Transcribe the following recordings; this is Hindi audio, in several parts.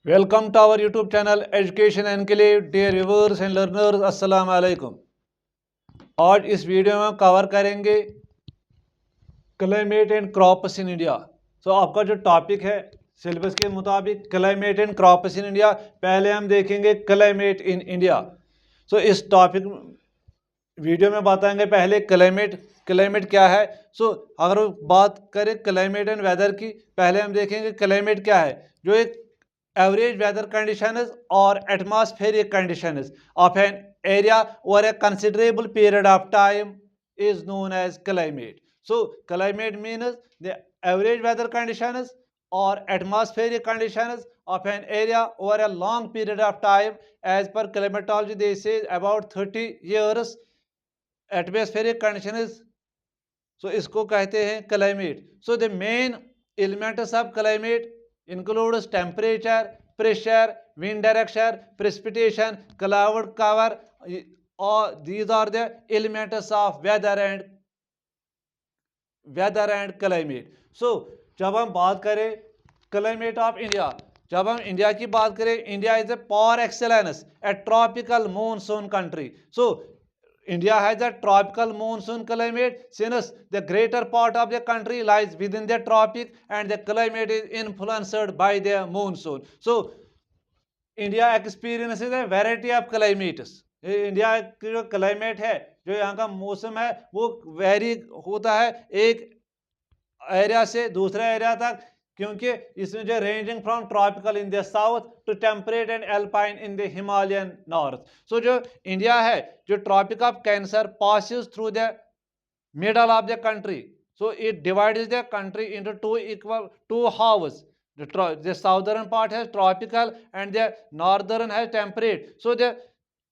Welcome to our YouTube channel education enclave. Dear viewers and learners, अस्सलाम वालेकुम। आज इस वीडियो में कवर करेंगे climate and crops in India. आपका जो टॉपिक है सिलेबस के मुताबिक climate and crops in India. पहले हम देखेंगे क्लाइमेट इन इंडिया। इस टॉपिक वीडियो में बताएंगे पहले क्लाइमेट क्या है। अगर बात करें क्लाइमेट एंड वेदर की, पहले हम देखेंगे क्लाइमेट क्या है। जो एक average weather conditions or atmospheric conditions of an area over a considerable period of time is known as climate. Climate means the average weather conditions or atmospheric conditions of an area over a long period of time. As per climatology, they say about 30 years atmospheric conditions. इसको कहते हैं climate. The main elements of climate includes temperature, pressure, wind direction, precipitation, cloud cover. All these are the elements of weather and climate. जब हम बात करें climate of India, जब हम इंडिया की बात करें, India is a par excellence a tropical monsoon country. India has a tropical monsoon climate since the greater part of the country lies within the tropic and the climate is influenced by the monsoon. India experiences a variety of climates. India की जो क्लाइमेट है, जो यहाँ का मौसम है, वो वेरी होता है एक एरिया से दूसरे एरिया तक, क्योंकि इसमें जो ranging from tropical in the south to temperate and alpine in the Himalayan north. जो इंडिया है, जो tropic of cancer passes through the middle of the country. It divides the country into two halves. The southern part has tropical and the northern has temperate. The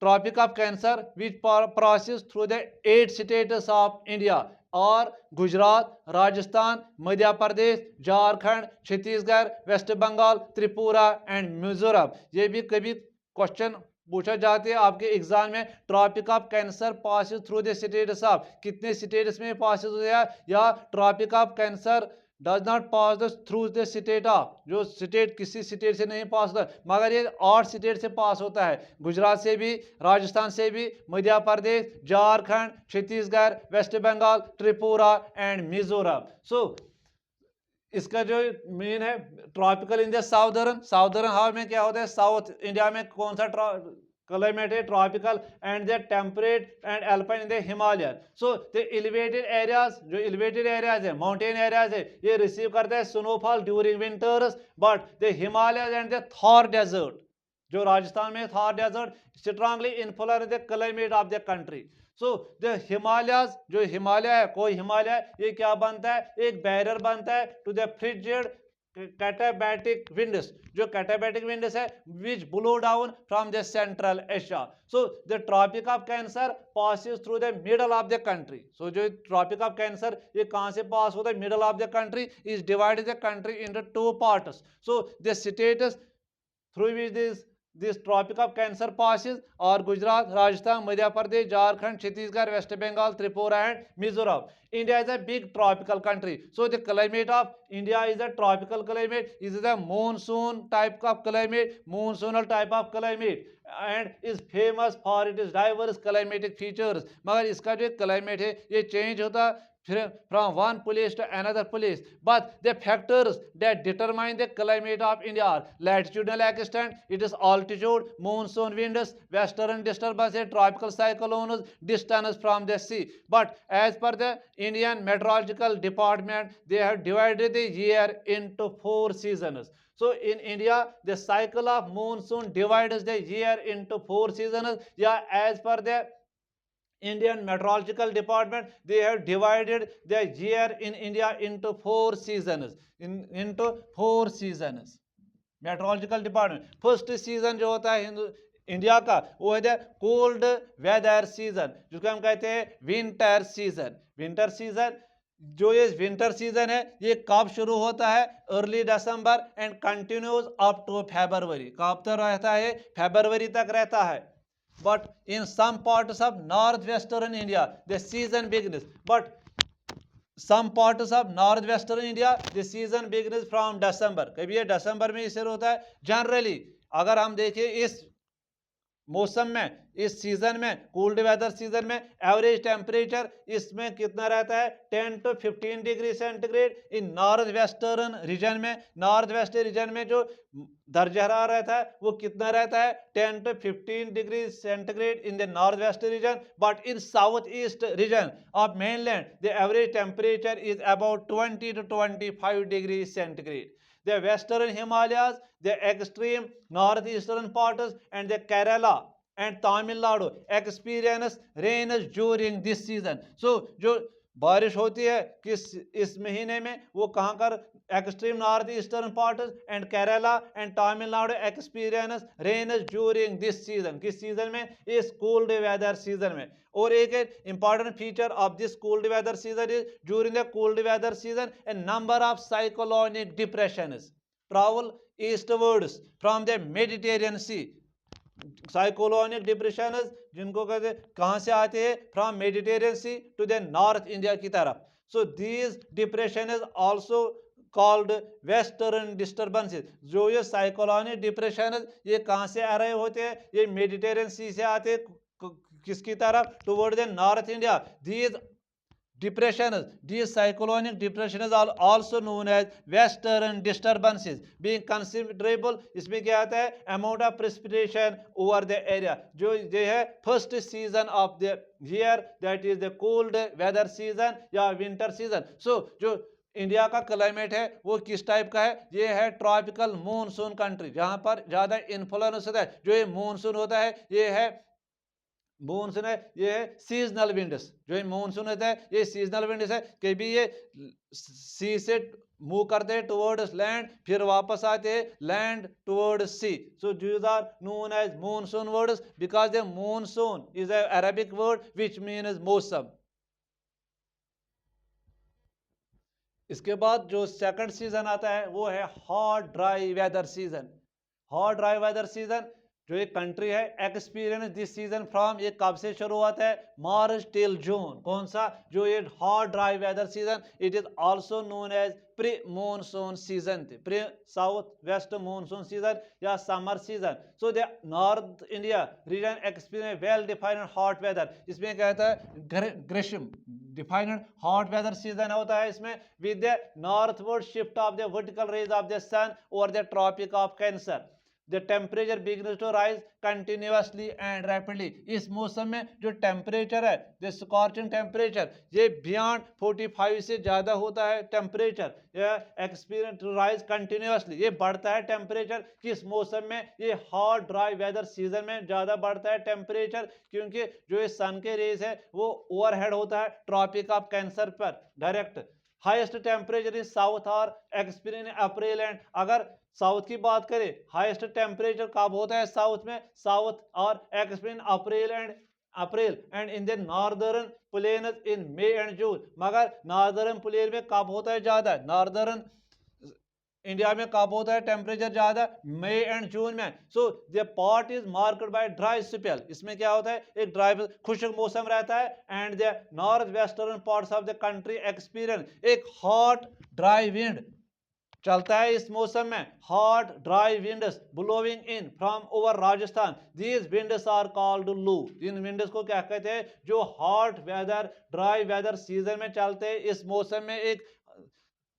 tropic of cancer which passes through the 8 states of India और गुजरात, राजस्थान, मध्य प्रदेश, झारखंड, छत्तीसगढ़, वेस्ट बंगाल, त्रिपुरा एंड मिजोरम. ये भी कभी क्वेश्चन पूछा जाते हैं आपके एग्जाम में. Tropic of cancer passes through the states of, कितने स्टेट्स में पासिस होता है, या tropic of cancer does not pass through the state of, जो स्टेट किसी स्टेट से नहीं पास होता, मगर ये 8 स्टेट से पास होता है. गुजरात से भी, राजस्थान से भी, मध्य प्रदेश, झारखंड, छत्तीसगढ़, वेस्ट बंगाल, त्रिपुरा एंड मिजोरम. इसका जो मेन है tropical in the southern half में क्या होता है, साउथ इंडिया में कौन सा क्लाइमेट है, tropical and the temperate and alpine in the Himalayan. The elevated areas, जो एलिवेटेड एरियाज है, माउंटेन एरियाज है, ये रिसीव करते हैं snowfall during winters. But the Himalayas and the Thar desert, जो राजस्थान में Thar desert strongly influence the climate of the country. The Himalayas, जो हिमालय है, कोई हिमालय, ये क्या बनता है, एक बैरियर बनता है to the frigid katabatic winds, जो कैटाबैटिक विंड्स है which blow down from the central Asia. The tropic of cancer passes through the middle of the country. जो ट्रॉपिक ऑफ कैंसर ये कहाँ से पास होता है, middle of the country. Is divided the country into 2 parts. The states through which this tropic of cancer passes are Gujarat, Rajasthan, Madhya Pradesh, Jharkhand, Chhattisgarh, West Bengal, Tripura and Mizoram. India is a big tropical country. The climate of India is a tropical climate. It is a monsoon type of climate, monsoonal type of climate, and is famous for its diverse climatic features. मगर इसका जो climate है ये change होता from one place to another place. But the factors that determine the climate of India are latitudinal extent, it is altitude, monsoon winds, western disturbances, tropical cyclones, distance from the sea. But as per the Indian Meteorological Department, they have divided the year into 4 seasons. In India, the cycle of monsoon divides the year into 4 seasons. Yeah, as per the Indian Meteorological Department, they have divided the year in India into 4 seasons. Into 4 seasons. Meteorological Department. First season जो होता है इंडिया का, वो है कोल्ड वेदर सीजन, जिसको हम कहते हैं विंटर सीजन. विंटर सीजन, जो ये विंटर सीजन है, ये कब शुरू होता है, early December and continues up to February. कब तक रहता है, फरवरी तक रहता है. But in some parts of northwestern India, the season begins. But some parts of northwestern India the season begins from December, कभी ये दिसंबर में इसे होता है जनरली। अगर हम देखें इस मौसम में, इस सीजन में, कोल्ड वेदर सीजन में एवरेज टेम्परेचर इसमें कितना रहता है 10 to 15 degree centigrade. In north western region में, नॉर्थ वेस्ट रीजन में जो दर्जा हरारत रहता है वो कितना रहता है 10 to 15 degree centigrade in the north west region. But in south east region of mainland the average temperature is about 20 to 25 degree centigrade. The western Himalayas, the extreme northeastern parts, and the Kerala and Tamil Nadu experience rains during this season. So जो बारिश होती है किस इस महीने में, वो कहाँ कर extreme north eastern parts and Kerala and Tamil Nadu experience rains during this season. किस सीजन में? इस कोल्ड वेदर सीजन में। और एक important feature of this cold weather season is during the cold weather season a number of cyclonic depressions travel eastwards from the Mediterranean sea. Cyclonic depression जिनको कहते हैं कहाँ से आते हैं? From Mediterranean sea to the north India की तरफ। So these depression is also called western disturbances. जो ये साइक्लोनिक डिप्रेशन ये कहाँ से आ रहे होते हैं? ये मेडिटेरियन सी से आते हैं किसकी तरफ? Toward the north India. These depressions, these cyclonic depressions are also known as western disturbances being considerable। इसमें क्या आता है? amount of precipitation over the area। जो ये है first season of the year, that is the cold weather season या winter season। so जो इंडिया का क्लाइमेट है वो किस टाइप का है? ये है ट्रॉपिकल मॉनसून कंट्री, जहां पर ज्यादा इन्फ्लुएंस होता है। जो ये मॉनसून होता है ये है मॉनसून है, ये है सीजनल विंड्स। जो मॉनसून होता है ये सीजनल विंड्स है। कभी ये सी से मूव करते हैं टुवर्ड्स लैंड, फिर वापस आते हैं land towards sea. So these are known as monsoon words because the monsoon is a Arabic word which means मौसम। इसके बाद जो सेकंड सीजन आता है वो है hot dry weather season. Hot dry weather season जो एक कंट्री है एक्सपीरियंस दिस सीजन फ्रॉम, ये कब से शुरू होता है? March till June. कौन सा? जो ये hot dry weather season, it is also known as pre monsoon season, pre south west monsoon season या summer season. So the north India region experience well defined hot weather. इसमें क्या होता है? ग्रीष्म डिफाइंड हॉट वेदर सीजन होता है इसमें with the northward shift of the vertical rays of the sun over the tropic of cancer. The temperature begins to rise continuously and rapidly। इस मौसम में जो टेम्परेचर है, the scorching temperature, ये beyond 45 से ज़्यादा होता है टेम्परेचर। यह एक्सपीरियंस टू राइज कंटिन्यूसली, ये बढ़ता है टेम्परेचर। किस मौसम में? ये हॉट ड्राई वेदर सीजन में ज़्यादा बढ़ता है टेम्परेचर, क्योंकि जो ये सन के रेज है वो ओवरहेड होता है ट्रॉपिक ऑफ कैंसर पर direct. Highest temperature in south और एक्सपीरियंस अप्रैल एंड, अगर साउथ की बात करें हाईएस्ट टेम्परेचर कब होता है साउथ में? साउथ और experience April and in the northern plains in May and June. मगर नॉर्दर्न प्लेन में कब होता है ज्यादा? नॉर्दर्न इंडिया में कब होता है टेम्परेचर ज्यादा? मई एंड जून में। So the part is marked by dry spell. इसमें क्या होता है? एक ड्राई खुश्क मौसम रहता है and the north western parts of the country experience एक हॉट ड्राई विंड चलता है इस मौसम में। Hot dry winds blowing in from over Rajasthan, these winds are called loo. इन विंड्स को क्या कहते हैं? जो hot weather dry weather season में चलते हैं इस मौसम में एक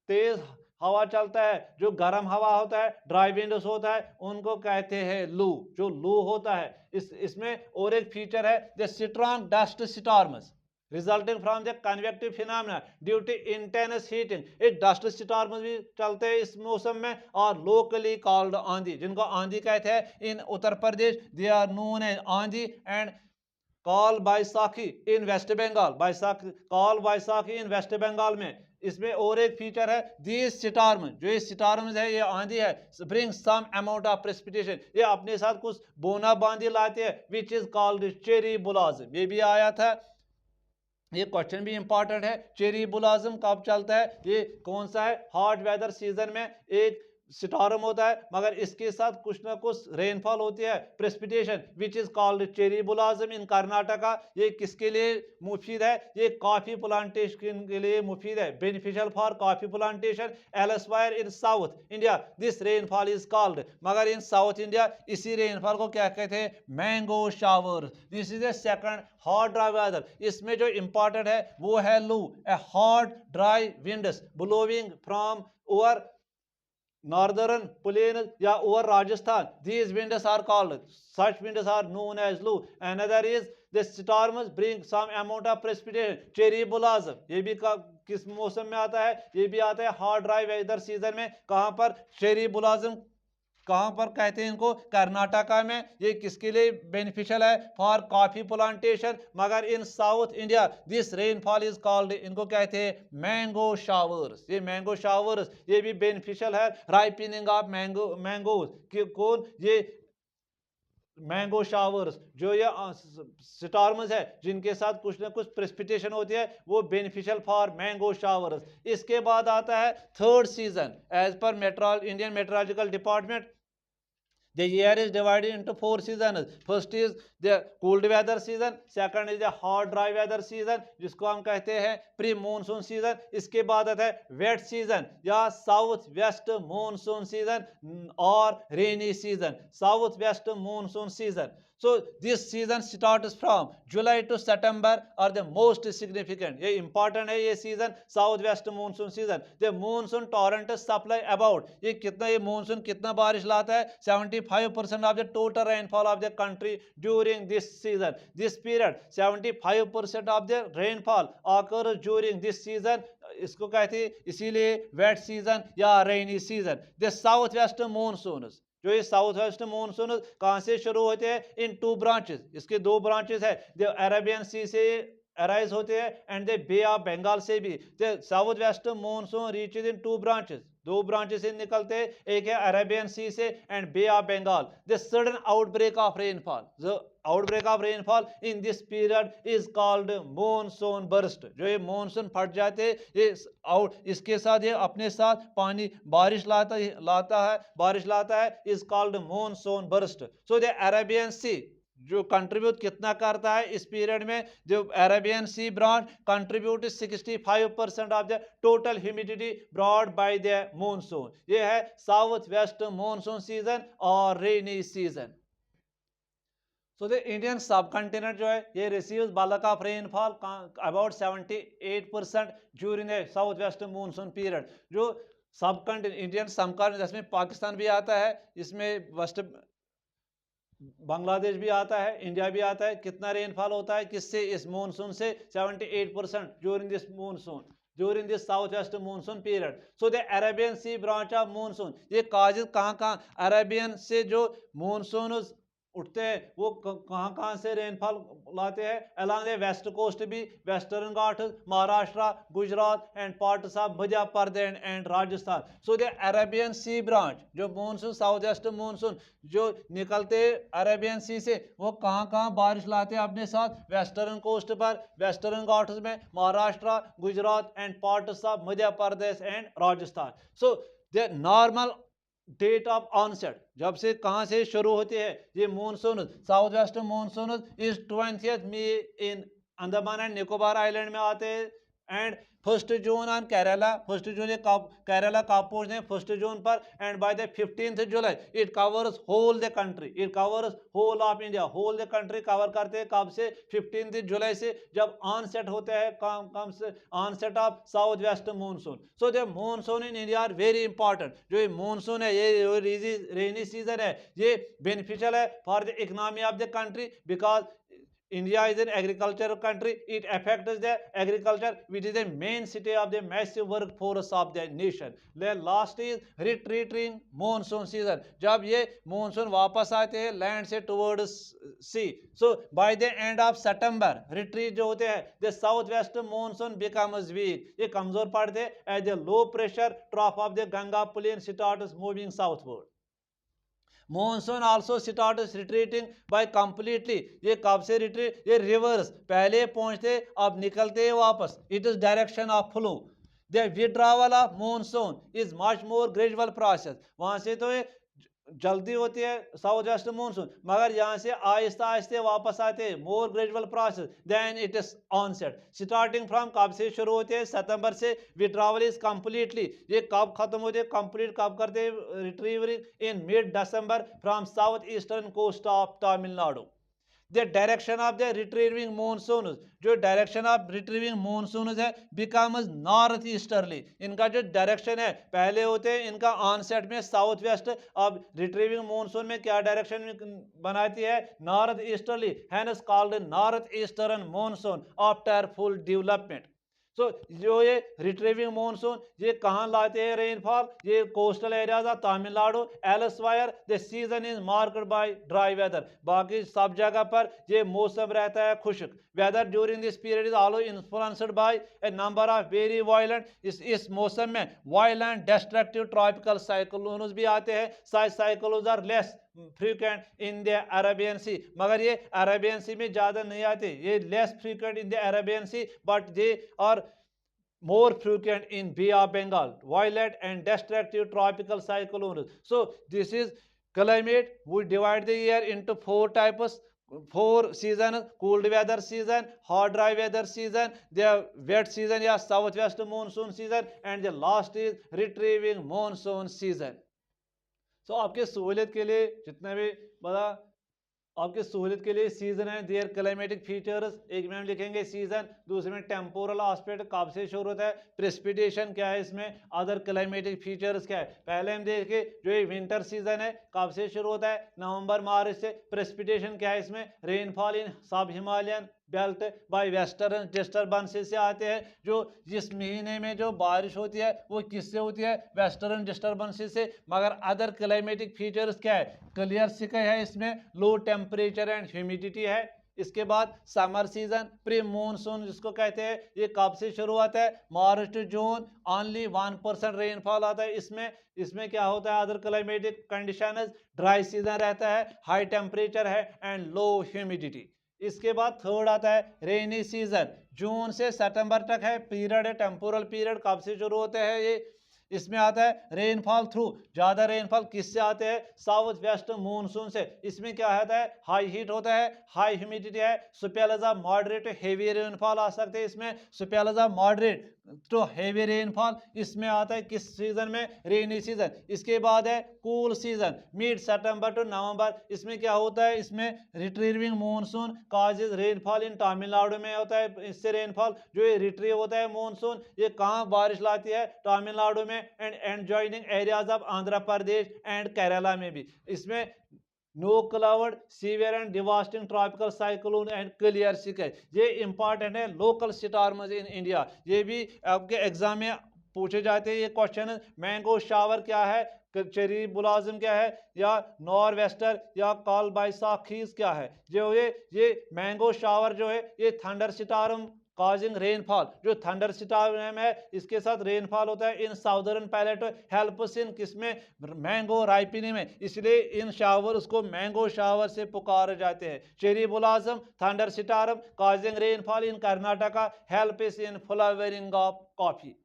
तेज हवा चलता है, जो गर्म हवा होता है, ड्राई विंड्स होता है, उनको कहते हैं लू। जो लू होता है इसमें और एक फीचर है the strong dust storms resulting from the convective phenomena due to intense heating. एक डस्ट स्टॉर्म भी चलते हैं इस मौसम में और लोकली कॉल्ड आंधी, जिनको आंधी कहते हैं in Uttar Pradesh. They are known as aandhi and call Baisakhi in waste Bengal. Baisakhi call Baisakhi in waste Bengal में। इसमें और एक फीचर है दीज स्टॉर्म, जो ये स्टॉर्म्स है, ये आंधी है, bring some amount of precipitation, ये अपने साथ कुछ बोना बांदी लाते हैं which is called cherry blossom. ये भी आया था, ये क्वेश्चन भी इंपॉर्टेंट है। चेरी ब्लॉसम कब चलता है? ये कौन सा है? हॉट वेदर सीजन में एक स्टॉर्म होता है, मगर इसके साथ कुछ ना कुछ रेनफॉल होती है, precipitation, which is called cherry blossom in Karnataka. ये किसके लिए मुफीद है? ये कॉफी प्लांटेशन के लिए मुफीद है, beneficial for coffee plantation. Elsewhere in South India this rainfall is called, मगर इन साउथ इंडिया इसी रेनफॉल को क्या कहते हैं? Mango shower. This is a second hot dry weather. इसमें जो इंपॉर्टेंट है वो है loo, a hot dry winds blowing from over northern plains या over Rajasthan. These winds are called, such winds are known as Lu. Another is the storms bring some amount of precipitation, cherry blossom. ये भी किस मौसम में आता है? ये भी आता है हॉट ड्राई वेदर सीजन में। कहाँ पर? चेरी ब्लॉसम कहाँ पर कहते हैं इनको? कर्नाटका में। ये किसके लिए बेनिफिशियल है? For coffee plantation. मगर in South India this rainfall is called, इनको कहते हैं मैंगो शावर्स। ये मैंगो शावर्स ये भी बेनिफिशियल है, राइपनिंग ऑफ मैंगोज। कौन? ये मैंगो शावर्स जो ये स्टॉर्म्स है जिनके साथ कुछ ना कुछ प्रेसिपिटेशन होती है, वो बेनिफिशियल फॉर मैंगो शावर्स। इसके बाद आता है third season. As per Indian meteorological department, the year is divided into 4 seasons. First is the cold weather season, second is the hot dry weather season जिसको हम कहते हैं प्री मानसून सीजन। इसके बाद आता है वेट सीजन या साउथ वेस्ट मानसून सीजन और rainy season, south west monsoon season. So this season starts from July to September are the most significant. ये important है ये season, south west monsoon season. The monsoon torrent supply about, ये कितना, ये monsoon कितना बारिश लाता है? 75% of the total rainfall of the country during this season. This period 75% of the rainfall occurs during this season. इसको कहते हैं इसीलिए वेट सीजन या rainy season. The south west monsoon, जो ये साउथ वेस्ट मानसून कहाँ से शुरू होते हैं? इन टू ब्रांचेस, इसके दो ब्रांचेस है। जो अरेबियन सी से अराइज होते हैं and the bay of Bengal से भी। The south west monsoon reaches in two branches, दो ब्रांचेस से निकलते हैं, एक है अरेबियन सी से and bay of Bengal. The sudden outbreak of rainfall, जो outbreak of rainfall in this period is called monsoon burst. जो ये मॉनसून फट जाते ये इसके साथ ये अपने साथ पानी बारिश लाता है is called monsoon burst. So the Arabian sea जो कंट्रीब्यूट कितना करता है इस पीरियड में? जो Arabian sea branch contribute 65% of the total humidity brought by the monsoon. ये है साउथ वेस्ट मॉनसून सीजन और rainy season. So the Indian subcontinent जो है ये receives bulk of rainfall about 78% during the south west monsoon period. जो सब कंटिनेंट इंडियन सब कंटिनेंट, जिसमें पाकिस्तान भी आता है, इसमें वेस्ट बांग्लादेश भी आता है, इंडिया भी आता है। कितना रेनफॉल होता है किससे? इस मॉनसून से 78% during this monsoon, during this south west monsoon period. So the Arabian sea branch of monsoon, ये काजेज कहाँ अरेबियन से जो मॉनसून उठते हैं वो कहाँ से रेनफॉल लाते हैं? अलॉन्ग द वेस्ट कोस्ट भी, western Ghats, Maharashtra, Gujarat and parts of Madhya Pradesh and Rajasthan. So the Arabian sea branch जो मॉनसून साउथ वेस्ट मॉनसून जो निकलते अरेबियन सी से, वो कहाँ बारिश लाते हैं अपने साथ? वेस्टर्न कोस्ट पर, वेस्टर्न घाट्स में, Maharashtra, Gujarat and parts of Madhya Pradesh and Rajasthan. So the normal date of onset, जब से कहाँ से शुरू होते हैं ये monsoon, south west monsoon is 20 May in Andaman and Nicobar island में आते हैं एंड 1 जून ऑन केरला। 1 जून ये केरला कब पहुंचते हैं? 1 जून पर। And by the 15th July it covers whole the country, it covers whole of India, whole the country cover करते हैं। कब से? 15 जुलाई से, जब ऑनसेट होता है कम से onset of south west monsoon. So the monsoon in India are very important. जो ये मानसून है ये रेनी सीजन है, ये बेनिफिशियल है for the economy of the country because India is an agricultural country. It affects the agriculture, which is the main city of the massive workforce of the nation. The last is retreating monsoon season. जब ये monsoon वापस आते हैं land से towards sea. So by the end of September, retreat जो होते हैं, the southwest monsoon becomes weak. ये कमजोर पड़ते हैं as the low pressure trough of the Ganga plain starts moving southward. Monsoon also start retreating by completely. ये कब से रिट्रीट? ये रिवर्स, पहले पहुंचते अब निकलते वापस। It is direction of flow. The withdrawal of monsoon is much more gradual process. वहां से तो ये जल्दी होती है साउथ वेस्ट मानसून, मगर यहाँ से आहिस्ता आहिस्ते वापस आते हैं, more gradual process then it is onset. Starting from कब से शुरू होते हैं? सितंबर से। विड्रावल इज कंप्लीटली, ये कब खत्म होते हैं, कंप्लीट कब करते हैं retreating? In mid December from south eastern coast of Tamil Nadu. The direction of the retreating monsoon, जो डायरेक्शन ऑफ रिट्रीविंग मानसून है बिकम्स नॉर्थ ईस्टर्ली। इनका जो डायरेक्शन है, पहले होते हैं इनका ऑनसेट में साउथ वेस्ट, अब रिट्रीविंग मानसून में क्या डायरेक्शन बनाती है? North easterly, hence called north eastern monsoon after full development. So जो ये रिट्रीविंग मानसून ये कहाँ लाते हैं रेनफॉल? ये coastal areas of Tamil Nadu. Elsewhere the season is marked by dry weather, बाकी सब जगह पर ये मौसम रहता है खुश्क। Weather during this period is also influenced by a number of very violent, इस मौसम में वायलेंट डिस्ट्रक्टिव ट्रॉपिकल साइक्लोन्स भी आते हैं। Cyclones are less frequent in the Arabian sea, मगर ये अरेबियन सी में ज्यादा नहीं आते, ये less frequent in the Arabian sea, but they are more frequent in Bay of Bengal, violent and destructive tropical cyclones. So this is climate. We divide the year into four types, four seasons: cold weather season, hot dry weather season, the wet season या southwest monsoon season, and the last is retrieving monsoon season. So आपके सहूलियत के लिए जितने भी बड़ा आपके सहूलियत के लिए सीजन है, देयर क्लाइमेटिक फीचर्स, एक में हम लिखेंगे सीजन, दूसरे में टेम्पोरल एस्पेक्ट कब से शुरू होता है, प्रेसिपिटेशन क्या है इसमें, अदर क्लाइमेटिक फीचर्स क्या है। पहले हम देखें जो ये विंटर सीजन है कब से शुरू होता है? नवंबर मार्च से। प्रेसिपिटेशन क्या है इसमें? रेनफॉल इन सब Himalayan belt bye western disturbances से आते हैं। जो जिस महीने में जो बारिश होती है वो किससे होती है? वेस्टर्न डिस्टर्बेंसेस से। मगर अदर क्लाइमेटिक फीचर्स क्या है? क्लियर स्काई है इसमें, लो टेम्परेचर एंड ह्यूमिडिटी है। इसके बाद समर सीजन, प्री मानसून जिसको कहते हैं, ये कब से शुरू होता है? March to June, only 1% rainfall आता है इसमें। इसमें क्या होता है? Other climatic conditions, dry season रहता है, हाई टेम्परेचर है एंड लो ह्यूमिडिटी। इसके बाद थर्ड आता है रेनी सीजन, जून से सितंबर तक है पीरियड है, टेम्पोरल पीरियड। कब से शुरू होते हैं ये? इसमें आता है रेनफॉल थ्रू, ज्यादा रेनफॉल किससे आते हैं? साउथ वेस्ट मानसून से। इसमें क्या होता है? हाई हीट होता है, हाई ह्यूमिडिटी है, spells of moderate heavy rainfall आ सकते हैं इसमें। Spells of moderate to heavy rainfall इसमें आता है किस सीजन में? Rainy season. इसके बाद है cool season, mid September to November. इसमें क्या होता है? इसमें retreating monsoon causes rainfall in Tamil Nadu में होता है, इससे रेनफॉल जो ये रिट्रीव होता है मानसून, ये कहाँ बारिश लाती है? तमिलनाडु में and joining areas of Andhra Pradesh and Kerala में भी। इसमें no cloud severe and devastating tropical cyclone and clear sky, ये इंपॉर्टेंट है लोकल स्टॉर्म्स इन इंडिया। ये भी आपके एग्जाम में पूछे जाते हैं ये क्वेश्चन। मैंगो शावर क्या है? चेरी ब्लॉसम क्या है? या नॉर वेस्टर या काल बाइसाखीज क्या है? जो ये मैंगो शावर जो है ये थंडर स्टॉर्म काजिंग रेनफॉल, जो थंडर स्टॉर्म है इसके साथ रेनफॉल होता है इन साउदर्न पैलेटो, हेल्प्स इन किसमें? मैंगो राइपिनी में, इसलिए इन शावर उसको मैंगो शावर से पुकारे जाते हैं। Cherry blossom thunder storm causing rainfall in Karnataka, helps in flowering of coffee.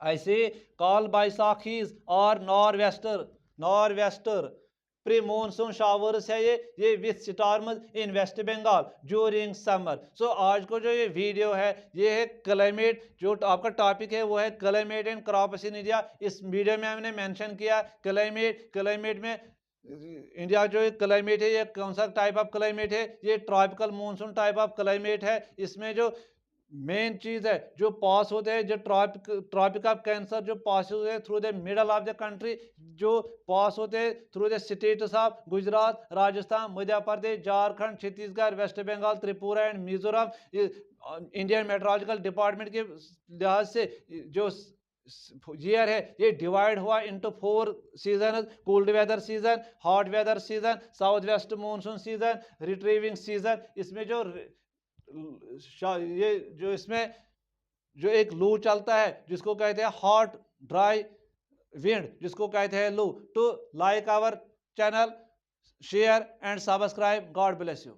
ऐसे काल बाइसाखीज और nor'wester pre monsoon showers है ये with storms in waste Bengal during summer. So आज को जो ये वीडियो है ये है क्लाइमेट, जो आपका टॉपिक है वो है climate and crops in India. इस वीडियो में हमने मेंशन किया क्लाइमेट में इंडिया जो क्लाइमेट है ये कौन सा टाइप ऑफ क्लाइमेट है? ये tropical monsoon type of climate है। इसमें जो मेन चीज है जो पास होते हैं, जो ट्रॉपिक ऑफ कैंसर जो पास होते हैं through the middle of the country, जो पास होते हैं through the states of Gujarat, Rajasthan, Madhya Pradesh, Jharkhand, Chhattisgarh, West Bengal, Tripura and Mizoram. Indian meteorological department के लिहाज से जो ईयर है ये डिवाइड हुआ इनटू 4 सीजन: cold weather season, hot weather season, south west monsoon season, retreating season. इसमें जो ये जो इसमें जो एक लू चलता है जिसको कहते हैं हॉट ड्राई विंड, जिसको कहते हैं लू। To like our channel, share and subscribe. God bless you.